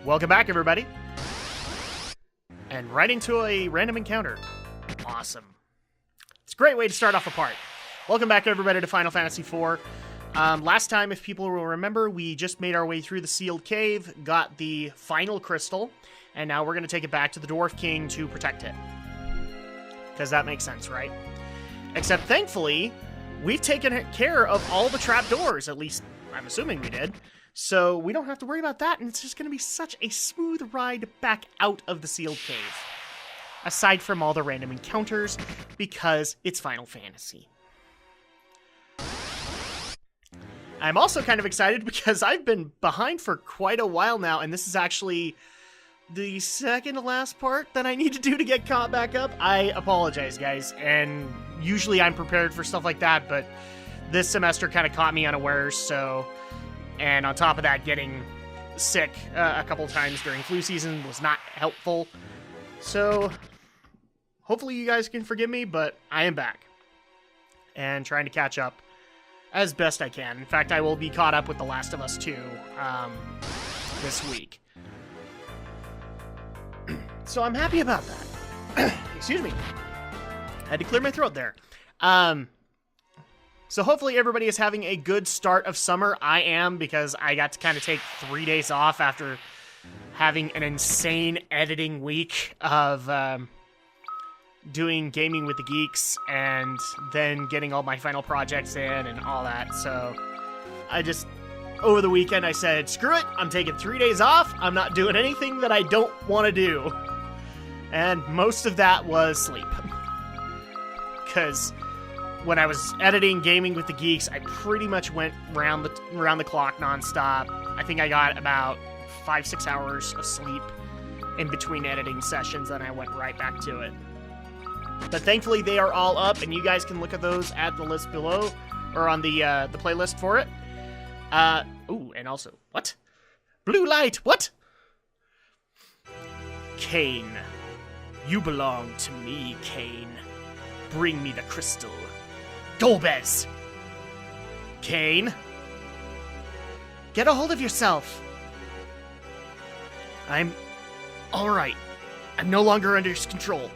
Welcome back, everybody. And right into a random encounter. Awesome. It's a great way to start off a part. Welcome back, everybody, to Final Fantasy IV. Last time, if people will remember, we just made our way through the sealed cave, got the final crystal, and now we're going to take it back to the Dwarf King to protect it. Because that makes sense, right? Except, thankfully, we've taken care of all the trapdoors, at least I'm assuming we did. So we don't have to worry about that, and it's just going to be such a smooth ride back out of the sealed cave. Aside from all the random encounters, because it's Final Fantasy. I'm also kind of excited because I've been behind for quite a while now, and this is actually the second to last part that I need to do to get caught back up. I apologize, guys, and usually I'm prepared for stuff like that, but this semester kind of caught me unawares, so... And on top of that, getting sick a couple times during flu season was not helpful. So, hopefully you guys can forgive me, but I am back. And trying to catch up as best I can. In fact, I will be caught up with The Last of Us 2 this week. So I'm happy about that. Excuse me. I had to clear my throat there. So hopefully everybody is having a good start of summer. I am, because I got to kind of take 3 days off after having an insane editing week of doing Gaming with the Geeks and then getting all my final projects in and all that. So I just, over the weekend, I said, screw it, I'm taking 3 days off. I'm not doing anything that I don't want to do. And most of that was sleep. Because... when I was editing Gaming with the Geeks, I pretty much went round the clock nonstop. I think I got about 5-6 hours of sleep in between editing sessions, and I went right back to it. But thankfully, they are all up, and you guys can look at those at the list below, or on the playlist for it. Ooh, and also, what? Blue light, what? Kain. You belong to me, Kain. Bring me the crystal. Golbez! Kain? Get a hold of yourself! I'm... alright. I'm no longer under his control.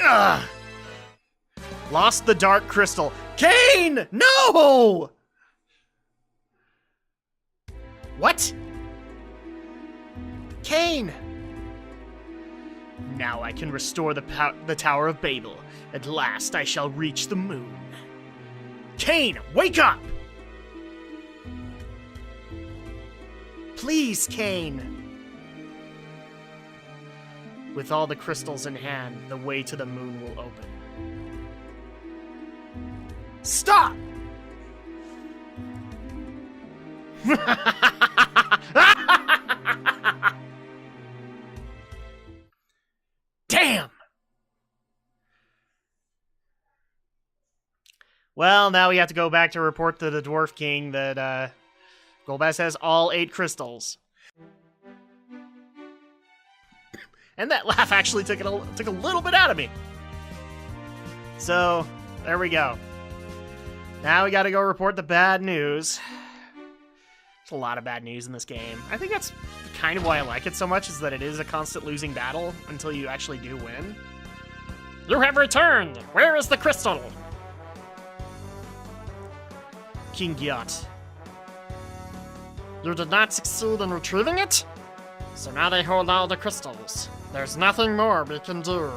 Ugh! Lost the dark crystal. Kain! No! What? Kain! Now I can restore the Tower of Babel. At last I shall reach the moon. Kain, wake up! Please, Kain. With all the crystals in hand, the way to the moon will open. Stop! Damn! Well, now we have to go back to report to the Dwarf King that Golbez has all 8 crystals. And that laugh actually took a little bit out of me. So, there we go. Now we gotta go report the bad news. There's a lot of bad news in this game. I think that's kind of why I like it so much, is that it is a constant losing battle until you actually do win. You have returned! Where is the crystal? King Giat. You did not succeed in retrieving it? So now they hold all the crystals. There's nothing more we can do.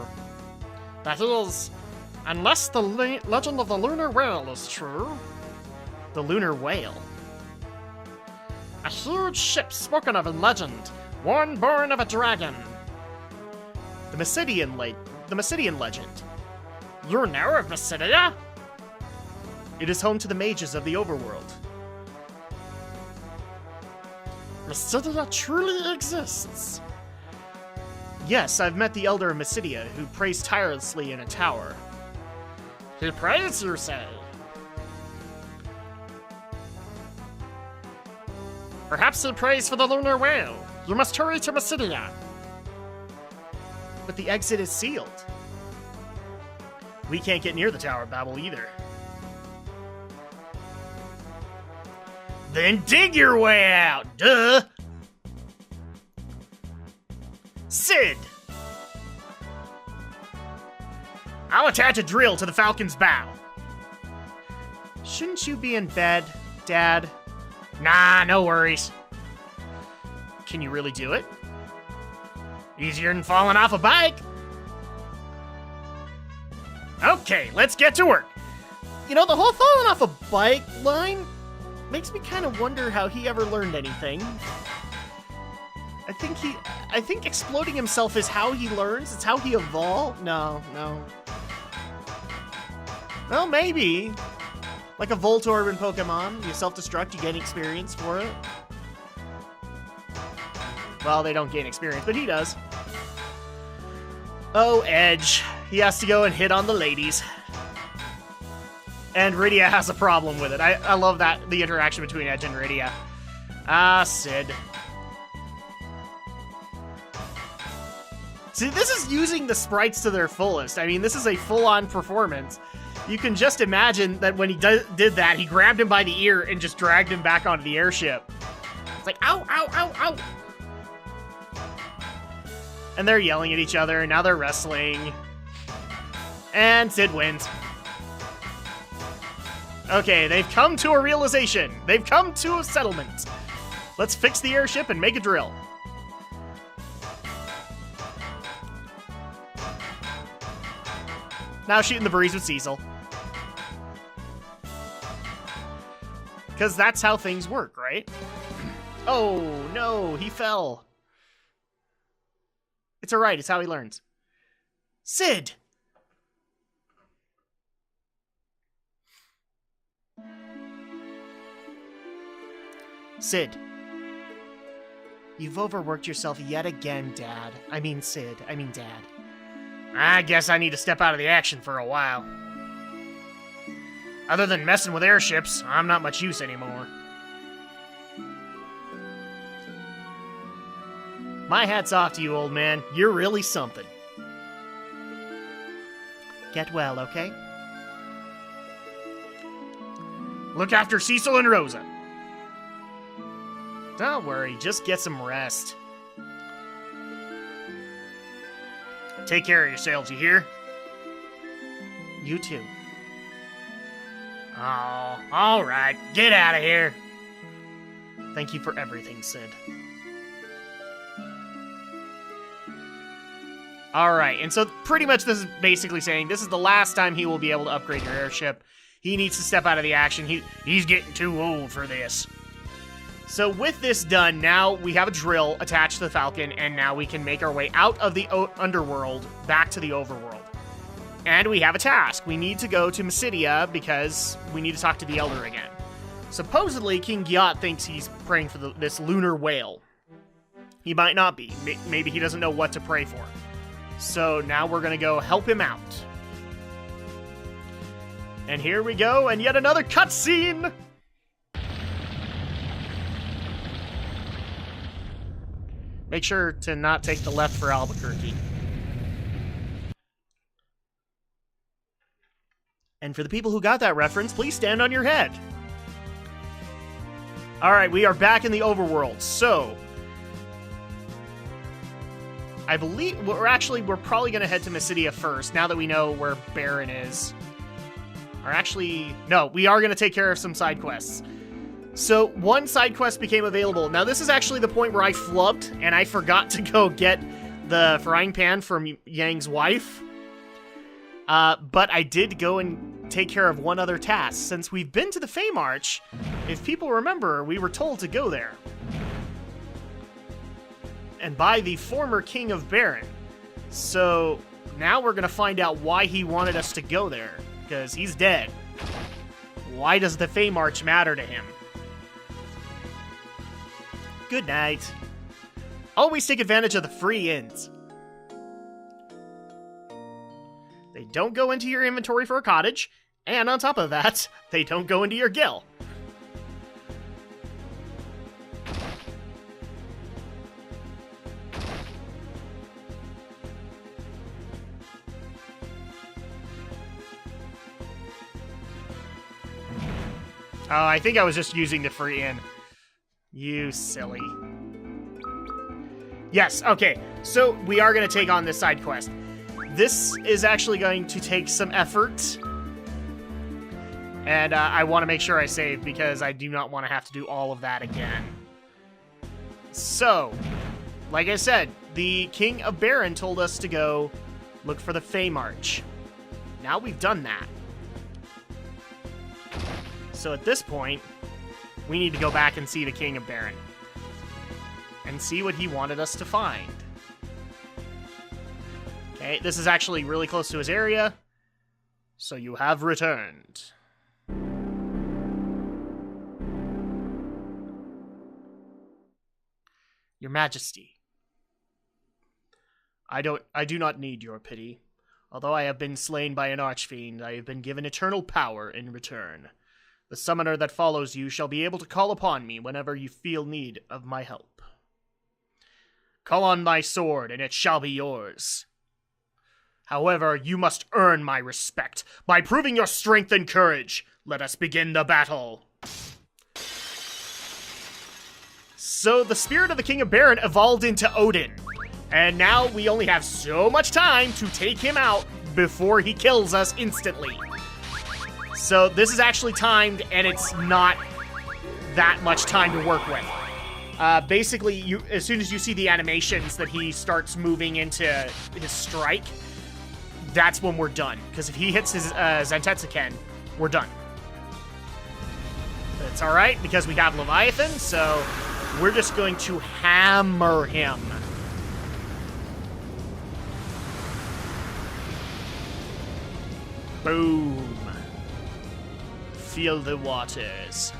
That is, unless the legend of the Lunar Whale is true. The Lunar Whale? A huge ship spoken of in legend, one born of a dragon. The Mysidian legend. You know of Mysidia? It is home to the mages of the overworld. Mysidia truly exists. Yes, I've met the Elder of Mysidia, who prays tirelessly in a tower. He prays, you say? Perhaps he prays for the Lunar Whale. You must hurry to Mysidia. But the exit is sealed. We can't get near the Tower of Babel either. Then dig your way out, duh! Sid! I'll attach a drill to the Falcon's bow. Shouldn't you be in bed, Dad? Nah, no worries. Can you really do it? Easier than falling off a bike. Okay, let's get to work. You know, the whole falling off a bike line makes me kind of wonder how he ever learned anything. I think exploding himself is how he learns. It's how he evolved. No. Well, maybe. Like a Voltorb in Pokemon. You self-destruct, you gain experience for it. Well, they don't gain experience, but he does. Oh, Edge. He has to go and hit on the ladies. And Rydia has a problem with it. I love that, the interaction between Edge and Rydia. Ah, Sid. See, this is using the sprites to their fullest. I mean, this is a full-on performance. You can just imagine that when he did that, he grabbed him by the ear and just dragged him back onto the airship. It's like, ow, ow, ow, ow. And they're yelling at each other, and now they're wrestling. And Sid wins. Okay, they've come to a realization. They've come to a settlement. Let's fix the airship and make a drill. Now shooting the breeze with Cecil. Because that's how things work, right? Oh, no, he fell. It's alright, it's how he learns. Sid! Sid. You've overworked yourself yet again, Dad. I mean Sid. I mean Dad. I guess I need to step out of the action for a while. Other than messing with airships, I'm not much use anymore. My hat's off to you, old man. You're really something. Get well, okay? Look after Cecil and Rosa. Don't worry, just get some rest. Take care of yourselves, you hear? You too. Oh, alright, get out of here. Thank you for everything, Sid. Alright, and so pretty much this is basically saying this is the last time he will be able to upgrade your airship. He needs to step out of the action. He's getting too old for this. So with this done, now we have a drill attached to the Falcon, and now we can make our way out of the underworld back to the overworld. And we have a task. We need to go to Mysidia because we need to talk to the Elder again. Supposedly, King Gyat thinks he's praying for this lunar whale. He might not be. Maybe he doesn't know what to pray for. So now we're going to go help him out. And here we go, and yet another cutscene! Make sure to not take the left for Albuquerque. And for the people who got that reference, please stand on your head. Alright, we are back in the overworld. So, I believe we're probably going to head to Mysidia first, now that we know where Baron is. Or actually, no, we are going to take care of some side quests. So, one side quest became available. Now, this is actually the point where I flubbed, and I forgot to go get the frying pan from Yang's wife. But I did go and take care of one other task. Since we've been to the Feymarch, if people remember, we were told to go there. And by the former King of Baron. So, now we're going to find out why he wanted us to go there. Because he's dead. Why does the Feymarch matter to him? Good night. Always take advantage of the free inns. They don't go into your inventory for a cottage, and on top of that, they don't go into your gill. Oh, I think I was just using the free in. You silly. Yes, okay. So we are going to take on this side quest. This is actually going to take some effort. And I want to make sure I save because I do not want to have to do all of that again. So, like I said, the King of Baron told us to go look for the Fey March. Now we've done that. So at this point, we need to go back and see the King of Baron. And see what he wanted us to find. Okay, this is actually really close to his area. So you have returned. Your Majesty. I do not need your pity. Although I have been slain by an archfiend, I have been given eternal power in return. The summoner that follows you shall be able to call upon me whenever you feel need of my help. Call on my sword, and it shall be yours. However, you must earn my respect by proving your strength and courage. Let us begin the battle. So the spirit of the King of Baron evolved into Odin. And now we only have so much time to take him out before he kills us instantly. So this is actually timed, and it's not that much time to work with. Basically, as soon as you see the animations that he starts moving into his strike, that's when we're done. Because if he hits his Zantetsuken, we're done. But it's alright, because we have Leviathan, so we're just going to hammer him. Boom. Feel the waters.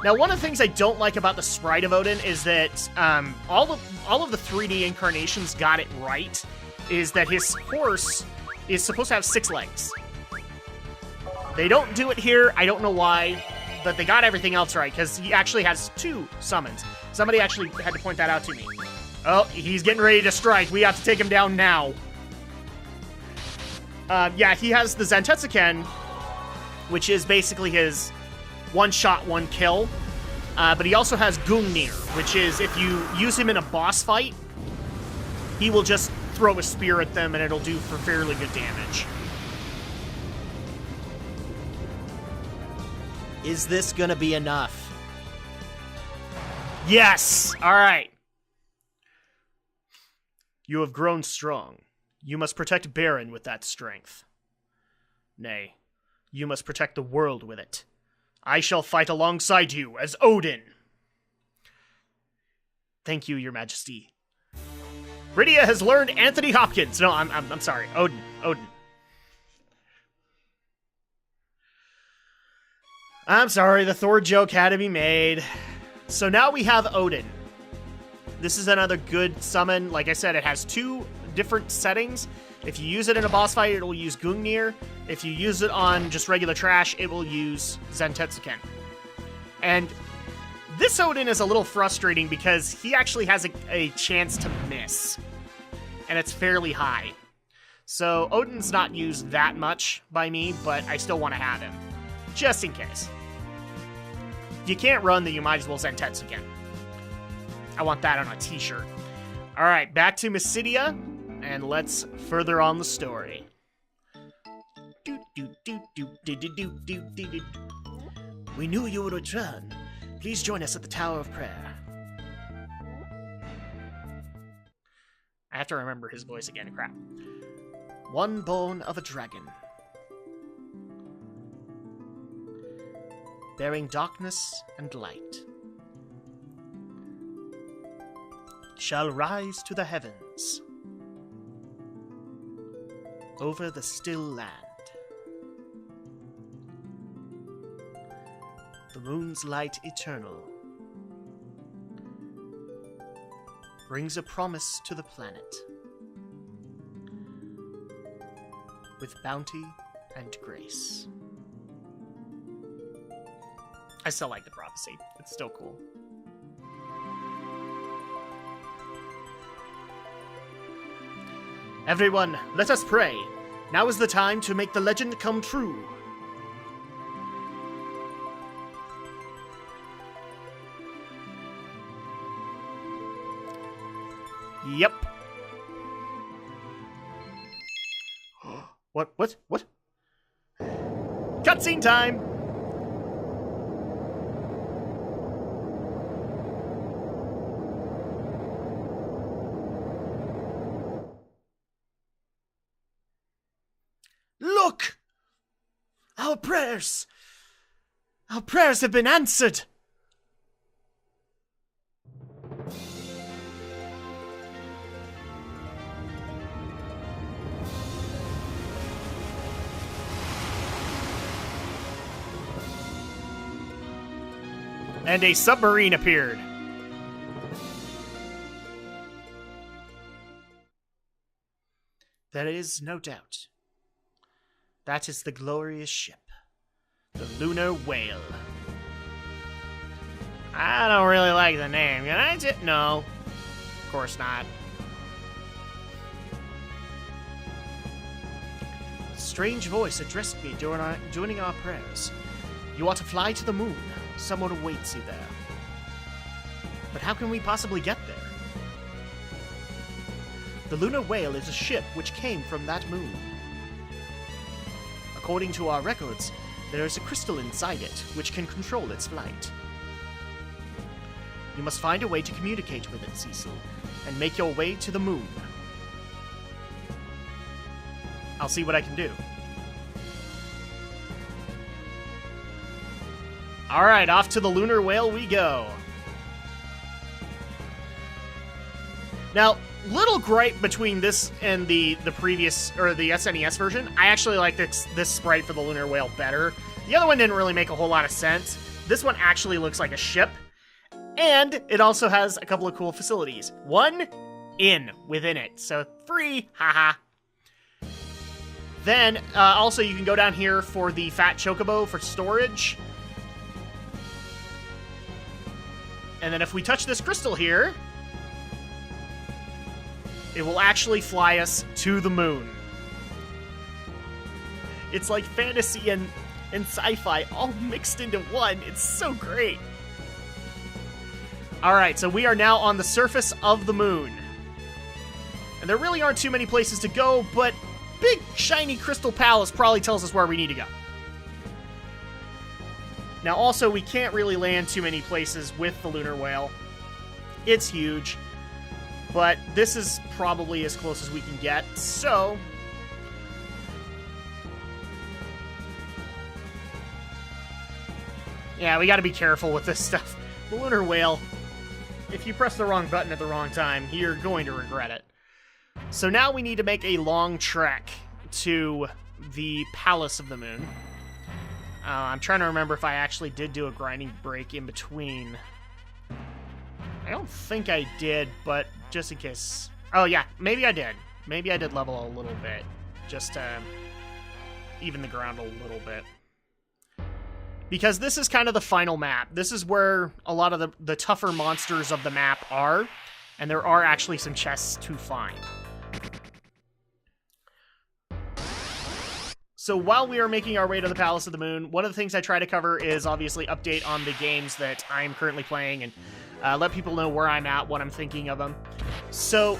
Now, one of the things I don't like about the sprite of Odin is that all of the 3D incarnations got it right, is that his horse is supposed to have 6 legs. They don't do it here, I don't know why, but they got everything else right, because he actually has 2 summons. Somebody actually had to point that out to me. Oh, he's getting ready to strike. We have to take him down now. Yeah, he has the Zantetsuken, which is basically his one shot, one kill. But he also has Gungnir, which is if you use him in a boss fight, he will just throw a spear at them and it'll do for fairly good damage. Is this gonna be enough? Yes! Alright. You have grown strong. You must protect Baron with that strength. Nay, you must protect the world with it. I shall fight alongside you as Odin. Thank you, Your Majesty. Rydia has learned Anthony Hopkins. No, I'm sorry. Odin. I'm sorry, the Thor joke had to be made. So now we have Odin. This is another good summon. Like I said, it has 2 different settings. If you use it in a boss fight, it will use Gungnir. If you use it on just regular trash, it will use Zantetsuken. And this Odin is a little frustrating because he actually has a chance to miss. And it's fairly high. So Odin's not used that much by me, but I still want to have him. Just in case. If you can't run, then you might as well Zantetsuken. I want that on a t-shirt. Alright, back to Mysidia. And let's further on the story. We knew you would return. Please join us at the Tower of Prayer. I have to remember his voice again, crap. One born of a dragon. Bearing darkness and light. Shall rise to the heavens. Over the still land. The moon's light eternal brings a promise to the planet with bounty and grace. I still like the prophecy. It's still cool. Everyone, let us pray. Now is the time to make the legend come true. Yep. What? Cutscene time! Look! Our prayers have been answered! And a submarine appeared. There is no doubt. That is the glorious ship, the Lunar Whale. I don't really like the name. Can I just... No. Of course not. A strange voice addressed me during our prayers. You are to fly to the moon. Someone awaits you there. But how can we possibly get there? The Lunar Whale is a ship which came from that moon. According to our records, there is a crystal inside it which can control its flight. You must find a way to communicate with it, Cecil, and make your way to the moon. I'll see what I can do. Alright, off to the Lunar Whale we go. Now, little gripe between this and the previous, or the SNES version. I actually like this sprite for the Lunar Whale better. The other one didn't really make a whole lot of sense. This one actually looks like a ship. And it also has a couple of cool facilities. One, within it. So, free, haha. Then, also you can go down here for the Fat Chocobo for storage. And then if we touch this crystal here, it will actually fly us to the moon. It's like fantasy and sci-fi all mixed into one. It's so great. Alright, so we are now on the surface of the moon. And there really aren't too many places to go, but big shiny crystal palace probably tells us where we need to go. Now, also, we can't really land too many places with the Lunar Whale. It's huge, but this is probably as close as we can get, so... Yeah, we gotta be careful with this stuff. The Lunar Whale, if you press the wrong button at the wrong time, you're going to regret it. So now we need to make a long trek to the Palace of the Moon. I'm trying to remember if I actually did do a grinding break in between. I don't think I did, but just in case... Oh, yeah, maybe I did. Maybe I did level a little bit, just to even the ground a little bit. Because this is kind of the final map. This is where a lot of the tougher monsters of the map are, and there are actually some chests to find. So while we are making our way to the Palace of the Moon, one of the things I try to cover is obviously update on the games that I'm currently playing and let people know where I'm at, what I'm thinking of them. So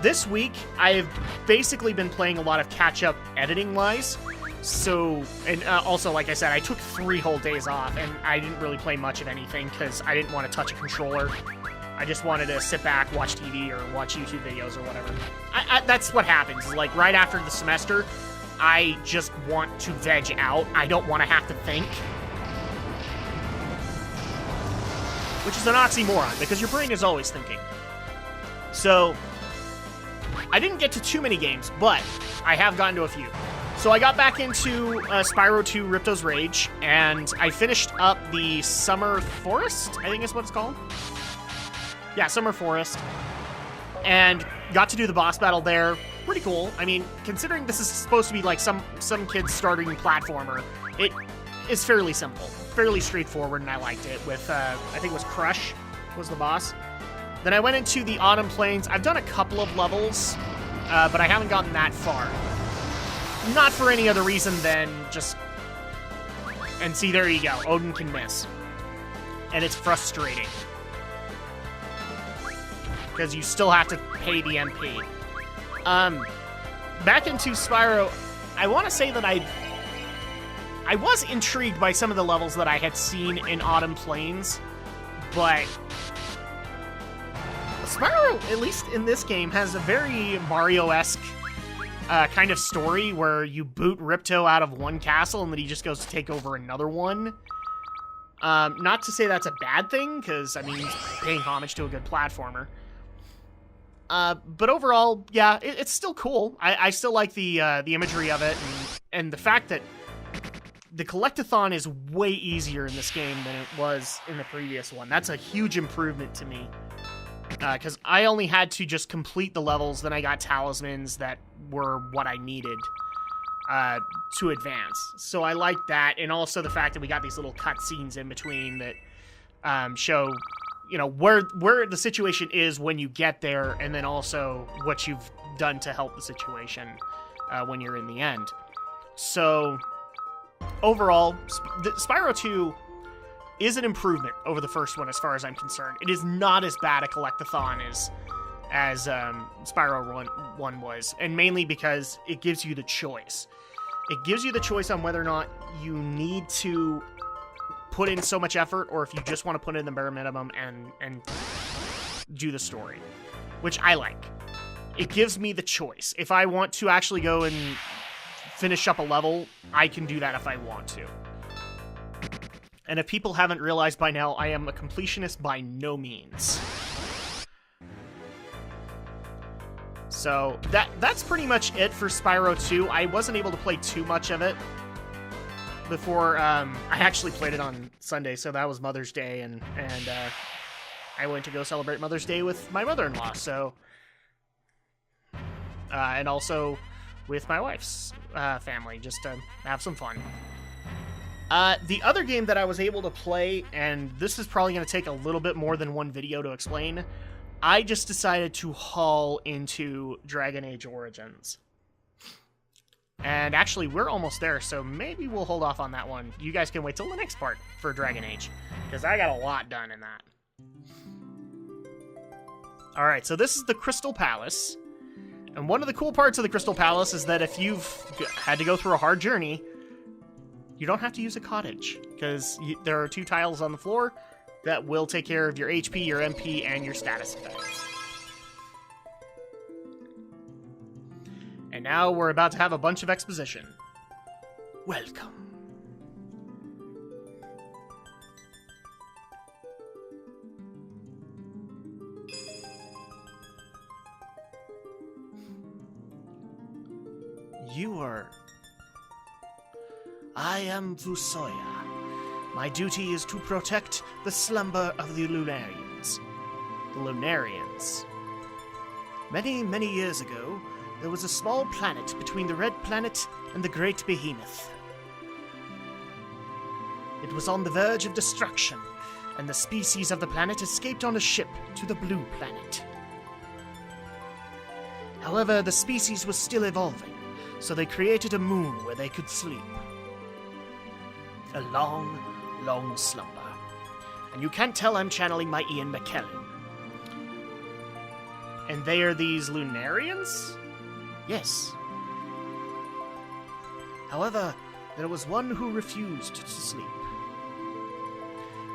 this week, I've basically been playing a lot of catch-up editing-wise. So, and also, like I said, I took 3 whole days off, and I didn't really play much of anything because I didn't want to touch a controller. I just wanted to sit back, watch TV, or watch YouTube videos or whatever. That's what happens. Is like right after the semester, I just want to veg out. I don't want to have to think. Which is an oxymoron, because your brain is always thinking. So, I didn't get to too many games, but I have gotten to a few. So I got back into Spyro 2 Ripto's Rage, and I finished up the Summer Forest, I think is what it's called. Yeah, Summer Forest, and got to do the boss battle there. Pretty cool. I mean, considering this is supposed to be like some kid's starting platformer, it is fairly simple, fairly straightforward, and I liked it. With I think it was Crush was the boss. Then I went into the Autumn Plains. I've done a couple of levels, but I haven't gotten that far. Not for any other reason than just... And see, there you go. Odin can miss. And it's frustrating. because you still have to pay the MP. Back into Spyro, I want to say that I was intrigued by some of the levels that I had seen in Autumn Plains, but Spyro, at least in this game, has a very Mario-esque kind of story where you boot Ripto out of one castle and then he just goes to take over another one. Not to say that's a bad thing, because, I mean, he's paying homage to a good platformer. But overall, yeah, it's still cool. I still like the imagery of it, and the fact that the Collectathon is way easier in this game than it was in the previous one. That's a huge improvement to me. Because I only had to just complete the levels, then I got talismans that were what I needed to advance. So I like that, and also the fact that we got these little cutscenes in between that show, you know, where the situation is when you get there, and then also what you've done to help the situation when you're in the end. So overall, Spyro 2 is an improvement over the first one as far as I'm concerned. It is not as bad a collectathon as Spyro 1 was, and mainly because it gives you the choice. It gives you the choice on whether or not you need to put in so much effort, or if you just want to put in the bare minimum and do the story, which I like. It gives me the choice. If I want to actually go and finish up a level, I can do that if I want to. And if people haven't realized by now, I am a completionist by no means. So that's pretty much it for Spyro 2. I wasn't able to play too much of it before I actually played it on Sunday, so that was Mother's Day, and I went to go celebrate Mother's Day with my mother-in-law, so and also with my wife's family, just to have some fun. The other game that I was able to play, and this is probably going to take a little bit more than one video to explain, I just decided to haul into Dragon Age Origins. And actually, we're almost there, so maybe we'll hold off on that one. You guys can wait till the next part for Dragon Age, because I got a lot done in that. Alright, so this is the Crystal Palace. And one of the cool parts of the Crystal Palace is that if you've had to go through a hard journey, you don't have to use a cottage, because there are 2 tiles on the floor that will take care of your HP, your MP, and your status effects. And now we're about to have a bunch of exposition. Welcome. I am Vusoya. My duty is to protect the slumber of the Lunarians. The Lunarians. Many, many years ago, there was a small planet between the Red Planet and the Great Behemoth. It was on the verge of destruction, and the species of the planet escaped on a ship to the Blue Planet. However, the species was still evolving, so they created a moon where they could sleep. A long, long slumber. And you can't tell I'm channeling my Ian McKellen. And they are these Lunarians? Yes. However, there was one who refused to sleep.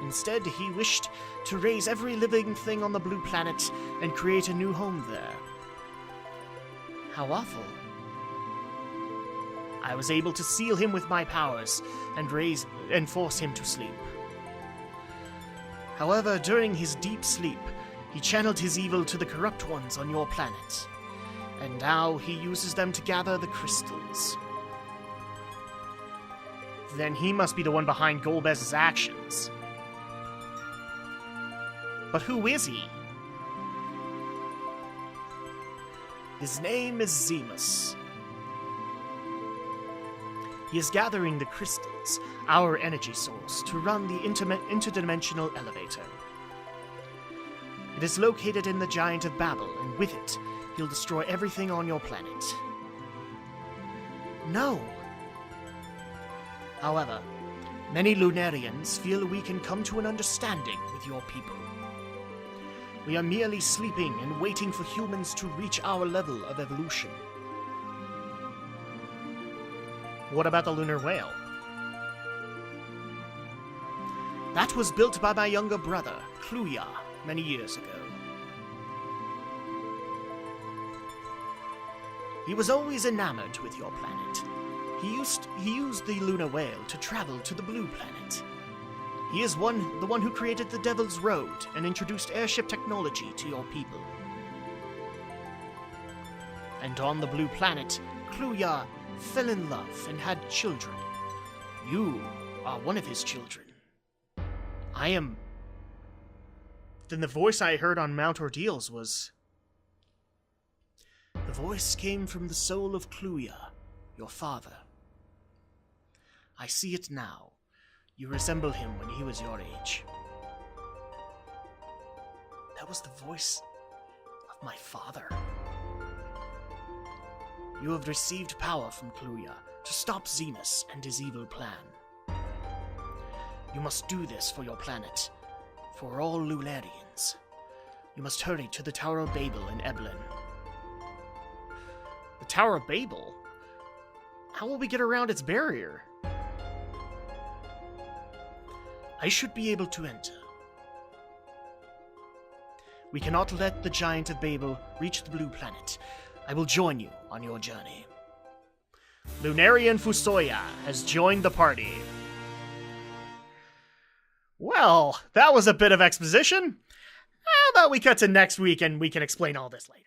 Instead, he wished to raise every living thing on the Blue Planet and create a new home there. How awful. I was able to seal him with my powers and force him to sleep. However, during his deep sleep, he channeled his evil to the corrupt ones on your planet, and now he uses them to gather the crystals. Then he must be the one behind Golbez's actions. But who is he? His name is Zemus. He is gathering the crystals, our energy source, to run the interdimensional elevator. It is located in the Giant of Babel, and with it, he'll destroy everything on your planet. No! However, many Lunarians feel we can come to an understanding with your people. We are merely sleeping and waiting for humans to reach our level of evolution. What about the lunar whale? That was built by my younger brother, Kluya, many years ago. He was always enamored with your planet. He used the lunar whale to travel to the blue planet. He is the one who created the Devil's Road and introduced airship technology to your people. And on the blue planet, Kluya fell in love and had children. You are one of his children. I am... Then the voice I heard on Mount Ordeals was... The voice came from the soul of Kluya, your father. I see it now. You resemble him when he was your age. That was the voice of my father. You have received power from Kluya to stop Xenus and his evil plan. You must do this for your planet, for all Lularians. You must hurry to the Tower of Babel in Eblan. The Tower of Babel? How will we get around its barrier? I should be able to enter. We cannot let the Giant of Babel reach the blue planet. I will join you on your journey. Lunarian Fusoya has joined the party. Well, that was a bit of exposition. How about we cut to next week and we can explain all this later?